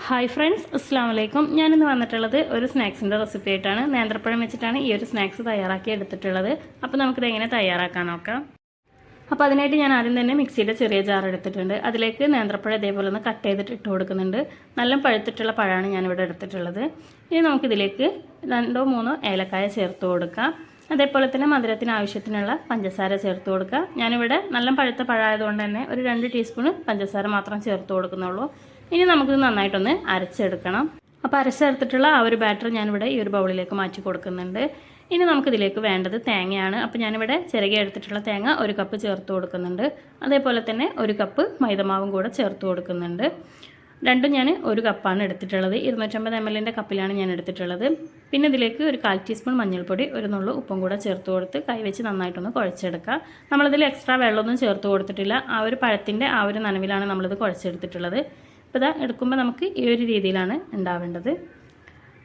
Hi friends, അസ്സാം വലൈക്കും. ഞാനിന്ന് വന്നിട്ടുള്ളത് ഒരു സ്നാക്സിൻ്റെ റെസിപ്പി ആയിട്ടാണ്. നേന്ത്രപ്പഴം വെച്ചിട്ടാണ് ഈ ഒരു സ്നാക്സ് തയ്യാറാക്കി എടുത്തിട്ടുള്ളത്. അപ്പോൾ നമുക്കിത് എങ്ങനെ തയ്യാറാക്കാൻ നോക്കാം. അപ്പോൾ അതിനായിട്ട് ഞാൻ ആദ്യം തന്നെ മിക്സിയുടെ ചെറിയ ജാർ എടുത്തിട്ടുണ്ട്. അതിലേക്ക് നേന്ത്രപ്പഴം ഇതേപോലെ ഒന്ന് കട്ട് ചെയ്തിട്ട് ഇട്ട് കൊടുക്കുന്നുണ്ട്. നല്ല പഴുത്തിട്ടുള്ള പഴമാണ് ഞാനിവിടെ എടുത്തിട്ടുള്ളത്. ഇനി നമുക്കിതിലേക്ക് 2-3 ഏലക്കായ ചേർത്ത് കൊടുക്കാം. അതേപോലെ തന്നെ മധുരത്തിന് ആവശ്യത്തിനുള്ള പഞ്ചസാര ചേർത്ത് കൊടുക്കുക. ഞാനിവിടെ നല്ല പഴുത്ത പഴമായതുകൊണ്ട് തന്നെ ഒരു 2 ടീസ്പൂൺ പഞ്ചസാര മാത്രം ചേർത്ത് കൊടുക്കുന്നുള്ളൂ. ഇനി നമുക്കിത് നന്നായിട്ടൊന്ന് അരച്ചെടുക്കണം. അപ്പോൾ അരച്ചെടുത്തിട്ടുള്ള ആ ഒരു ബാറ്റർ ഞാനിവിടെ ഈ ഒരു ബൗളിലേക്ക് മാറ്റി കൊടുക്കുന്നുണ്ട്. ഇനി നമുക്കിതിലേക്ക് വേണ്ടത് തേങ്ങയാണ്. അപ്പോൾ ഞാനിവിടെ ചിരകി എടുത്തിട്ടുള്ള തേങ്ങ 1 കപ്പ് ചേർത്ത് കൊടുക്കുന്നുണ്ട്. അതേപോലെ തന്നെ 1 കപ്പ് മൈദമാവും കൂടെ ചേർത്ത് കൊടുക്കുന്നുണ്ട്. രണ്ടും ഞാൻ 1 കപ്പാണ് എടുത്തിട്ടുള്ളത്. 250 ml കപ്പിലാണ് ഞാൻ എടുത്തിട്ടുള്ളത്. പിന്നെ ഇതിലേക്ക് ഒരു 1/4 ടീസ്പൂൺ മഞ്ഞൾപ്പൊടി, ഒരു നുള്ളു ഉപ്പും കൂടെ ചേർത്ത് കൊടുത്ത് കൈവച്ച് നന്നായിട്ടൊന്ന് കുഴച്ചെടുക്കുക. നമ്മളിതിൽ എക്സ്ട്രാ വെള്ളമൊന്നും ചേർത്ത് കൊടുത്തിട്ടില്ല. ആ ഒരു പഴത്തിൻ്റെ ആ ഒരു നനവിലാണ് നമ്മളിത് കുഴച്ചെടുത്തിട്ടുള്ളത്. അപ്പോൾ ഇതാ എടുക്കുമ്പോൾ നമുക്ക് ഈ ഒരു രീതിയിലാണ് ഉണ്ടാവേണ്ടത്.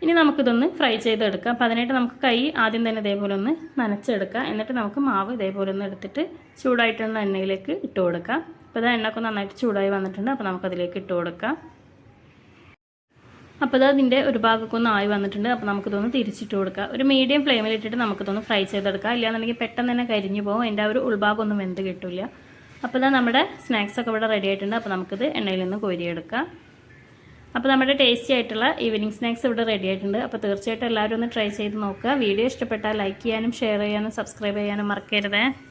ഇനി നമുക്കിതൊന്ന് ഫ്രൈ ചെയ്തെടുക്കാം. അപ്പോൾ അതിനായിട്ട് നമുക്ക് കൈ ആദ്യം തന്നെ ഇതേപോലെ ഒന്ന് നനച്ചെടുക്കാം. എന്നിട്ട് നമുക്ക് മാവ് ഇതേപോലെ ഒന്ന് എടുത്തിട്ട് ചൂടായിട്ടുള്ള എണ്ണയിലേക്ക് ഇട്ട് കൊടുക്കാം. അപ്പോൾ ഇതാ എണ്ണയൊക്കെ നന്നായിട്ട് ചൂടായി വന്നിട്ടുണ്ട്. അപ്പോൾ നമുക്കതിലേക്ക് ഇട്ട് കൊടുക്കാം. അപ്പോൾ ഇത് അതിൻ്റെ ഒരു ഭാഗമൊക്കെ ഒന്ന് ആയി വന്നിട്ടുണ്ട്. അപ്പോൾ നമുക്കിതൊന്ന് തിരിച്ചിട്ട് കൊടുക്കാം. ഒരു മീഡിയം ഫ്ലെയിമിലിട്ടിട്ട് നമുക്കിതൊന്ന് ഫ്രൈ ചെയ്തെടുക്കാം. ഇല്ലാന്നുണ്ടെങ്കിൽ പെട്ടെന്ന് തന്നെ കരിഞ്ഞു പോകും. അതിൻ്റെ ആ ഒരു ഉൾഭാഗമൊന്നും വെന്ത് കിട്ടില്ല. അപ്പോൾ ഇതാ നമ്മുടെ സ്നാക്സൊക്കെ ഇവിടെ റെഡി ആയിട്ടുണ്ട്. അപ്പോൾ നമുക്കിത് എണ്ണയിൽ നിന്ന് കോരിയെടുക്കാം. അപ്പോൾ നമ്മുടെ ടേസ്റ്റി ആയിട്ടുള്ള ഈവനിങ് സ്നാക്സ് ഇവിടെ റെഡി ആയിട്ടുണ്ട്. അപ്പോൾ തീർച്ചയായിട്ടും എല്ലാവരും ഒന്ന് ട്രൈ ചെയ്ത് നോക്കുക. വീഡിയോ ഇഷ്ടപ്പെട്ടാൽ ലൈക്ക് ചെയ്യാനും ഷെയർ ചെയ്യാനും സബ്സ്ക്രൈബ് ചെയ്യാനും മറക്കരുത്.